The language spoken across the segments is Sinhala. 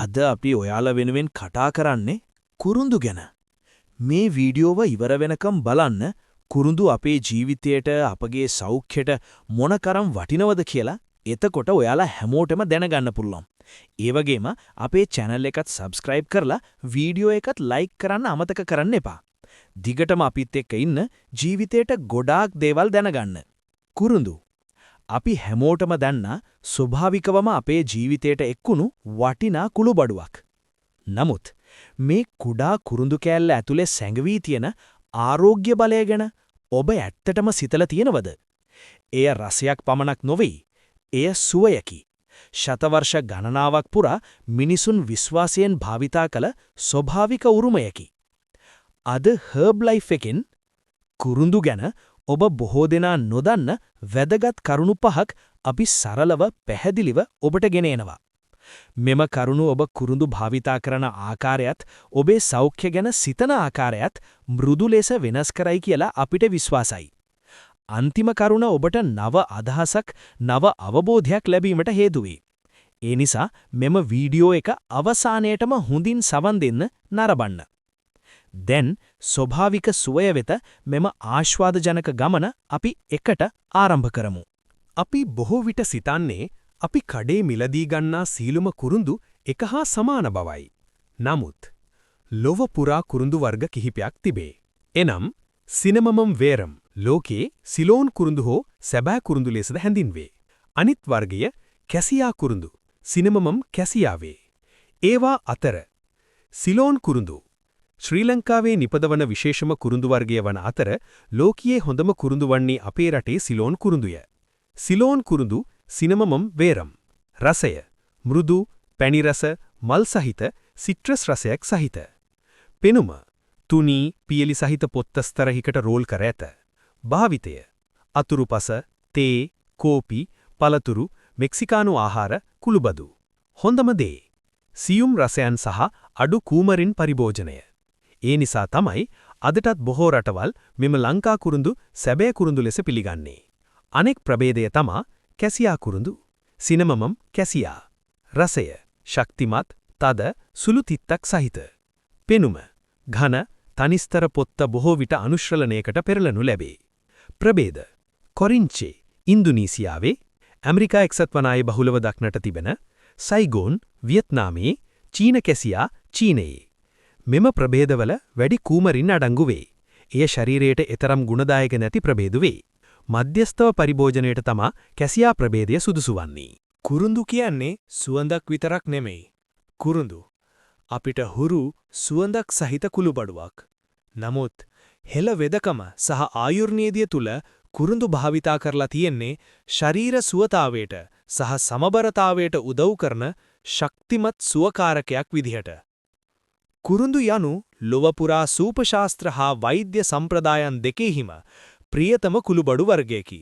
අද අපි ඔයාලා වෙනුවෙන් කතා කරන්නේ කුරුඳු ගැන. මේ වීඩියෝව ඉවර වෙනකම් බලන්න කුරුඳු අපේ ජීවිතයට අපගේ සෞඛ්‍යයට මොනතරම් වටිනවද කියලා එතකොට ඔයාලා හැමෝටම දැනගන්න පුළුවන්. ඒ වගේම අපේ channel එකත් subscribe කරලා වීඩියෝ එකත් like කරන්න අමතක කරන්න එපා. දිගටම අපිත් එක්ක ඉන්න ජීවිතයට ගොඩාක් දේවල් දැනගන්න. කුරුඳු අපි හැමෝටම දන්නා ස්වභාවිකවම අපේ ජීවිතයට එක්කුණු වටිනා කුළුබඩුවක්. නමුත් මේ කුඩා කුරුඳු කෑල්ල ඇතුලේ සැඟවී තියෙන ආරෝග්‍ය බලය ගැන ඔබ ඇත්තටම සිතලා තියෙනවද? එය රසයක් පමණක් නොවේ. එය සුවයකි. ශතවර්ෂ ගණනාවක් පුරා මිනිසුන් විශ්වාසයෙන් භාවිතා කළ ස්වභාවික උරුමයකි. අද හර්බ් ලයිෆ් එකෙන් කුරුඳු ගැන ඔබ බොහෝ දෙනා නොදන්න වැදගත් කරුණු පහක් අපි සරලව පැහැදිලිව ඔබට ගෙන එනවා. මෙම කරුණු ඔබ කුරුඳු භාවිතා කරන ආකාරයත් ඔබේ සෞඛ්‍ය ගැන සිතන ආකාරයත් මෘදු ලෙස වෙනස් කරයි කියලා අපිට විශ්වාසයි. අන්තිම කරුණ ඔබට නව අදහසක්, නව අවබෝධයක් ලැබීමට හේතු වේ. ඒ නිසා මෙම වීඩියෝ එක අවසානයේටම හොඳින් සවන් දෙන්න නරඹන්න. දැන් ස්වභාවික සුවය වෙත මෙම ආශ්වාදජනක ගමන අපි එකට ආරම්භ කරමු. අපි බොහෝ විට සිතන්නේ අපි කඩේ මිලදී ගන්නා සීලුම කුරුඳු එක හා සමාන බවයි. නමුත් ලොව පුරා කුරුඳු වර්ග කිහිපයක් තිබේ. එනම් සිනමමම් වේරම් ලෝකේ සිලෝන් කුරුඳු හෝ සැබෑ කුරුඳු ලෙසද හැඳින්වේ. අනිත් වර්ගය කැසියා කුරුඳු සිනමමම් කැසියාවේ. ඒවා අතර සිලෝන් කුරුඳු ශ්‍රී ලංකාවේ නිපදවන විශේෂම කුරුඳු වර්ගය වන අතර ලෝකයේ හොඳම කුරුඳු වන්නේ අපේ රටේ සිලෝන් කුරුඳුය. සිලෝන් කුරුඳු සිනමමම් වේරම්. රසය මෘදු, පැණි රස, මල් සහිත සිට්‍රස් රසයක් සහිත. පෙනුම තුනී, පියලි සහිත පොත්තස්තරහිකට රෝල් කර ඇත. භාවිතය අතුරුපස, තේ, කෝපි, පළතුරු, මෙක්සිකානු ආහාර, කුළුබදු. හොඳම දේ සියුම් රසයන් සහ අඩු කූමරින් පරිභෝජනය. ඒ නිසා තමයි අදටත් බොහෝ රටවල් මෙම ලංකා කුරුඳු සැබෑ කුරුඳු ලෙස පිළිගන්නේ. අනෙක් ප්‍රභේදය තමා කැසියා කුරුඳු. සිනමමම් කැසියා. රසය ශක්තිමත්, තද, සුළු තිත්තක් සහිත. පෙනුම ඝන, තනිස්තර පොත්ත බොහෝ විට අනුශ්‍රලණයකට පෙරලනු ලැබේ. ප්‍රභේද කොරින්චේ ඉන්දුනීසියාවේ, ඇමරිකා එක්සත් වනායේ බහුලව දක්නට තිබෙන, සයිගෝන් වියට්නාමයේ, චීන කැසියා චීනයේ. මෙම ප්‍රභේදවල වැඩි කූමරින් අඩංගු වේ. එය ශරීරයට එතරම් ගුණදායක නැති ප්‍රභේද වේ. මධ්‍යස්ථව පරිභෝජනයට තමා කැසියා ප්‍රභේදය සුදුසු වන්නේ. කුරුඳු කියන්නේ සුවඳක් විතරක් නෙමෙයි. කුරුඳු අපිට හුරු සුවඳක් සහිත කුළුබඩුවක්. නමුත් හෙළ වෙදකම සහ ආයුර්වේදය තුල කුරුඳු භාවිතා කරලා තියෙන්නේ ශරීර සුවතාවයට සහ සමබරතාවයට උදව් කරන ශක්තිමත් සුවකාරකයක් විදිහට. කුරුඳු යනු ලොව පුරා සූපශාස්ත්‍ර හා වෛද්‍ය සම්ප්‍රදායන් දෙකෙහිම ප්‍රියතම කුළුබඩු වර්ගයකි.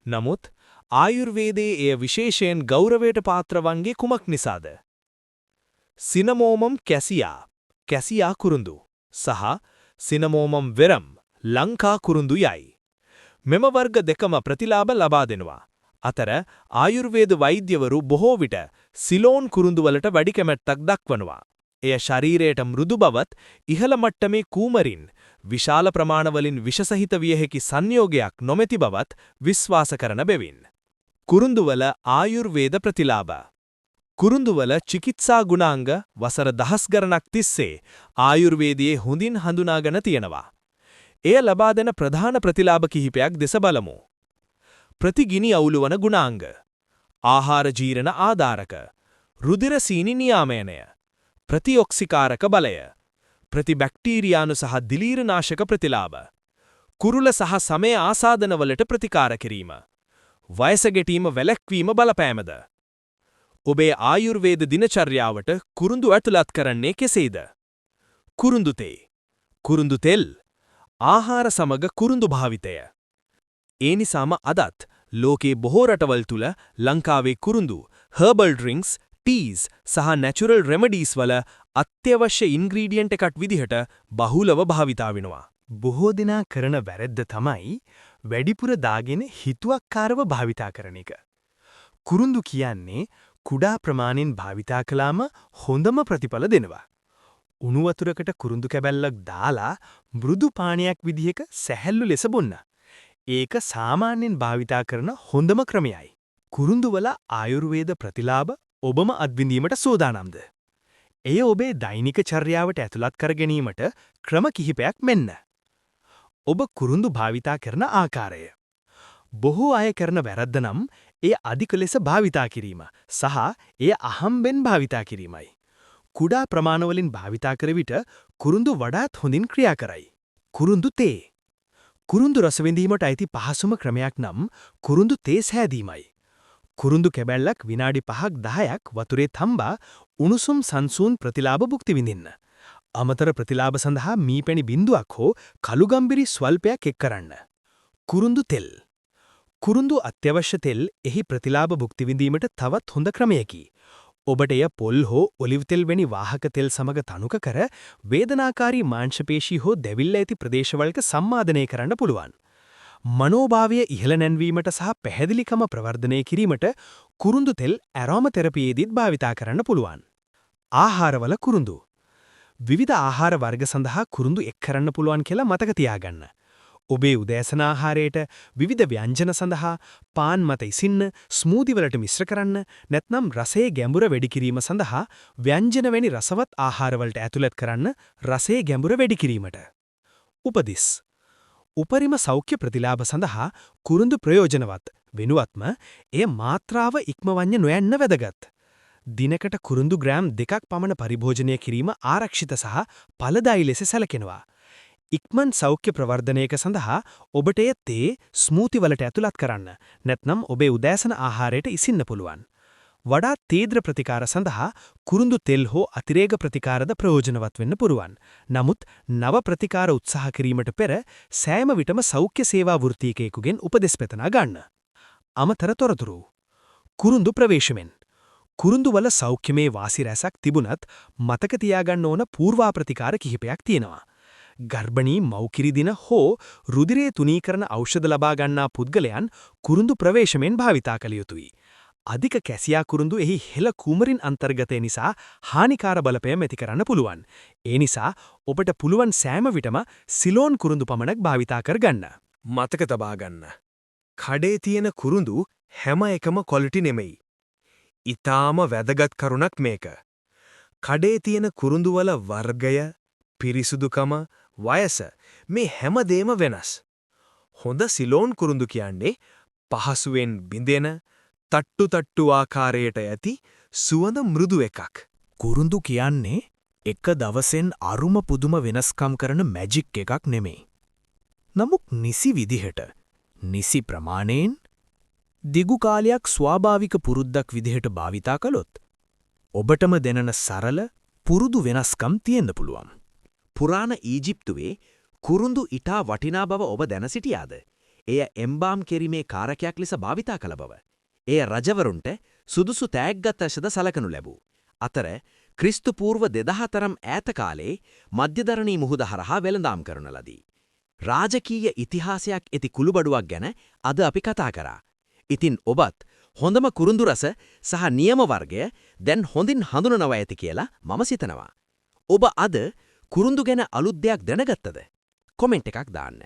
නමුත් ආයුර්වේදයේ එය විශේෂයෙන් ගෞරවයට පාත්‍ර වන්නේ කුමක් නිසාද? සිනමෝමම් කැසියා කැසියා කුරුඳු සහ සිනමෝමම් වෙරම් ලංකා කුරුඳු යයි. මෙම වර්ග දෙකම ප්‍රතිලාභ ලබා දෙනවා. අතර ආයුර්වේද වෛද්‍යවරු බොහෝ විට සිලෝන් කුරුඳු වලට වැඩි කැමැත්තක් දක්වනවා. එය ශරීරයට මෘදු බවත්, ඉහළ මට්ටමේ කූමරින්, විශාල ප්‍රමාණවලින් විෂසහිත විය හැකි සංයෝගයක් නොමැති බවත් විශ්වාස කරන බැවින්. කුරුඳුවල ආයුර්වේද ප්‍රතිලාභ. කුරුඳුවල චිකිත්සා ගුණාංග වසර දහස් ගණනක් තිස්සේ ආයුර්වේදයේ හොඳින් හඳුනාගෙන තියෙනවා. එය ලබා දෙන ප්‍රධාන ප්‍රතිලාභ කිහිපයක් දෙස බලමු. ප්‍රතිගිනි අවුලවන ගුණාංග, ආහාර ජීර්ණ ආධාරක, රුධිර සීනි නියාමනය, ප්‍රතිඔක්සිකාරක බලය, ප්‍රතිබැක්ටීරියානු සහ දිලීරනාශක ප්‍රතිලාභ, කුරුල සහ සමය ආසාදනවලට ප්‍රතිකාර කිරීම, වයස ගෙටීම වැළැක්වීම බලපෑමද. ඔබේ ආයුර්වේද දිනචර්යාවට කුරුඳු ඇතුළත් කරන්නේ කෙසේද? කුරුඳු තේ, කුරුඳු තෙල්, ආහාර සමග කුරුඳු භාවිතය. ඒ නිසාම අදත් ලෝකේ බොහෝ රටවල් තුල ලංකාවේ කුරුඳු හර්බල් ඩ්‍රින්ක්ස්, ටීස් සහ නැචරල් රෙමඩීස් වල අත්‍යවශ්‍ය ඉන්ග්‍රීඩියන්ට් එකක් විදිහට බහුලව භාවිතා වෙනවා. බොහෝ දෙනා කරන වැරද්ද තමයි වැඩිපුර දාගෙන හිතුවක්කාරව භාවිතා කරන එක. කුරුඳු කියන්නේ කුඩා ප්‍රමාණයෙන් භාවිතා කළාම හොඳම ප්‍රතිඵල දෙනවා. උණු වතුරකට කුරුඳු කැබැල්ලක් දාලා මෘදු පානයක් විදිහක සැහැල්ලු ලෙස බොන්න. ඒක සාමාන්‍යයෙන් භාවිතා කරන හොඳම ක්‍රමයයි. කුරුඳුවල ආයුර්වේද ප්‍රතිලාභ ඔබම අත්විඳීමට සූදානම්ද? එය ඔබේ දෛනික චර්යාවට ඇතුළත් කර ගැනීමට ක්‍රම කිහිපයක් මෙන්න. ඔබ කුරුඳු භාවිතා කරන ආකාරය. බොහෝ අය කරන වැරද්ද නම් එය අධික ලෙස භාවිතා කිරීම සහ එය අහම්බෙන් භාවිතා කිරීමයි. කුඩා ප්‍රමාණවලින් භාවිතා කර විට කුරුඳු වඩාත් හොඳින් ක්‍රියා කරයි. කුරුඳු තේ. කුරුඳු රස විඳීමට අයිති පහසුම ක්‍රමයක් නම් කුරුඳු තේ සෑදීමයි. කුරුඳු කැබැල්ලක් විනාඩි 5ක් 10ක් වතුරේ තම්බා උණුසුම් සංසූන් ප්‍රතිලාභ භුක්ති විඳින්න. අමතර ප්‍රතිලාභ සඳහා මීපැණි බිඳුවක් හෝ කළුගම්බිරි ස්වල්පයක් එක් කරන්න. කුරුඳු තෙල්. කුරුඳු අත්‍යවශ්‍ය තෙල් එහි ප්‍රතිලාභ භුක්ති විඳීමට තවත් හොඳ ක්‍රමයකි. ඔබට එය පොල් හෝ ඔලිව් තෙල් වැනි වාහක තෙල් සමග තනුක කර වේදනාකාරී මාංශපේශී හෝ දැවිල්ල ඇති ප්‍රදේශවලක සම්මාදනය කරන්න පුළුවන්. මනෝභාවය ඉහළ නැන්වීමට සහ පැහැදිලිකම ප්‍රවර්ධනය කිරීමට කුරුඳු තෙල් ඇරෝම තෙරපියේදීත් භාවිතා කරන්න පුළුවන්. ආහාරවල කුරුඳු. විවිධ ආහාර වර්ග සඳහා කුරුඳු එක් කරන්න පුළුවන් කියලා මතක තියාගන්න. ඔබේ උදෑසන ආහාරයට විවිධ ව්‍යංජන සඳහා පාන් මත ඉසින්න, ස්මූදි වලට මිශ්‍ර කරන්න, නැත්නම් රසයේ ගැඹුර වැඩි කිරීම සඳහා ව්‍යංජන වැනි රසවත් ආහාරවලට ඇතුළත් කරන්න රසයේ ගැඹුර වැඩි කිරීමට. උපදිස්. උපරිම සෞඛ්‍ය ප්‍රතිලාභ සඳහා කුරුඳු ප්‍රයෝජනවත් වෙනුවත්ම එය මාත්‍රාව ඉක්මවන්න නොයන්න වැදගත්. දිනකට කුරුඳු ග්‍රෑම් 2ක් පමණ පරිභෝජනය කිරීම ආරක්ෂිත සහ ඵලදායී ලෙස සැලකෙනවා. ඉක්මන් සෞඛ්‍ය ප්‍රවර්ධනයක සඳහා ඔබට එය තේ, ස්මූති වලට ඇතුළත් කරන්න, නැත්නම් ඔබේ උදෑසන ආහාරයට ඉසින්න පුළුවන්. වඩාත් තීව්‍ර ප්‍රතිකාර සඳහා කුරුඳු තෙල් හෝ අතිරේක ප්‍රතිකාරද ප්‍රයෝජනවත් වෙන්න පුළුවන්. නමුත් නව ප්‍රතිකාර උත්සාහ කිරීමට පෙර සෑම විටම සෞඛ්‍ය සේවා වෘත්තීකයෙකුගෙන් උපදෙස් පෙතනා ගන්න. අමතර තොරතුරු. කුරුඳු ප්‍රවේශමෙන්. කුරුඳු වල සෞඛ්‍යමය වාසි රැසක් තිබුණත් මතක තියාගන්න ඕන පූර්වා ප්‍රතිකාර කිහිපයක් තියෙනවා. ගර්භණී මව්කිරි දින හෝ රුධිරයේ තුනීකරණ ඖෂධ ලබා ගන්නා පුද්ගලයන් කුරුඳු ප්‍රවේශමෙන් භාවිතා කළ යුතුයි. අධික කැසියා කුරුඳු එහි හෙළ කුමරින් අන්තර්ගතය නිසා හානිකාර බලපෑම් ඇති කරන්න පුළුවන්. ඒ නිසා ඔබට පුළුවන් සෑම විටම සිලෝන් කුරුඳු පමණක් භාවිතා කරගන්න. මතක තබා ගන්න. කඩේ තියෙන කුරුඳු හැම එකම ක්වොලිටි නෙමෙයි. ඊටාම වැදගත් කරුණක් මේක. කඩේ තියෙන කුරුඳු වල වර්ගය, පිරිසුදුකම, වයස මේ හැමදේම වෙනස්. හොඳ සිලෝන් කුරුඳු කියන්නේ පහසුවෙන් බිඳෙන, තට්ටු ආකාරයට ඇති සුවඳ මෘදු එකක්. කුරුඳු කියන්නේ එක දවසෙන් අරුම පුදුම වෙනස්කම් කරන මැජික් එකක් නෙමෙයි. නමුත් නිසි විදිහට, නිසි ප්‍රමාණයෙන් දිගු කාලයක් ස්වාභාවික පුරුද්දක් විදිහට භාවිතා කළොත් ඔබටම දෙනන සරල පුරුදු වෙනස්කම් තියෙන්න පුළුවන්. පුරාණ ඊජිප්තුවේ කුරුඳු ඉතා වටිනා බව ඔබ දැන සිටියාද? එය එම්බාම් කෙරීමේ කාරකයක් ලෙස භාවිතා කළ බව. එය රජවරුන්ට සුදුසු තෑග්ගත් ලෙසද සලකනු ලැබූ. අතර ක්‍රිස්තු පූර්ව 2000 තරම් ඈත කාලේ මධ්‍යධරණී මුහුද හරහා වෙළඳාම් කරන ලදී. රාජකීය ඉතිහාසයක් ඇති කුළුබඩුවක් ගැන අද අපි කතා කරා. ඉතින් ඔබත් හොඳම කුරුඳු රස සහ නියම වර්ගය දැන් හොඳින් හඳුනනවා ඇති කියලා මම සිතනවා. ඔබ අද කුරුඳු ගැන අලුත් දෙයක් දැනගත්තද? කොමෙන්ට් එකක් දාන්න.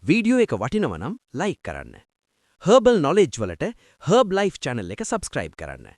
වීඩියෝ එක වටිනවා නම් ලයික් කරන්න. හර්බල් නොලෙජ් වලට හර්බ් ලයිෆ් channel එක subscribe කරන්න.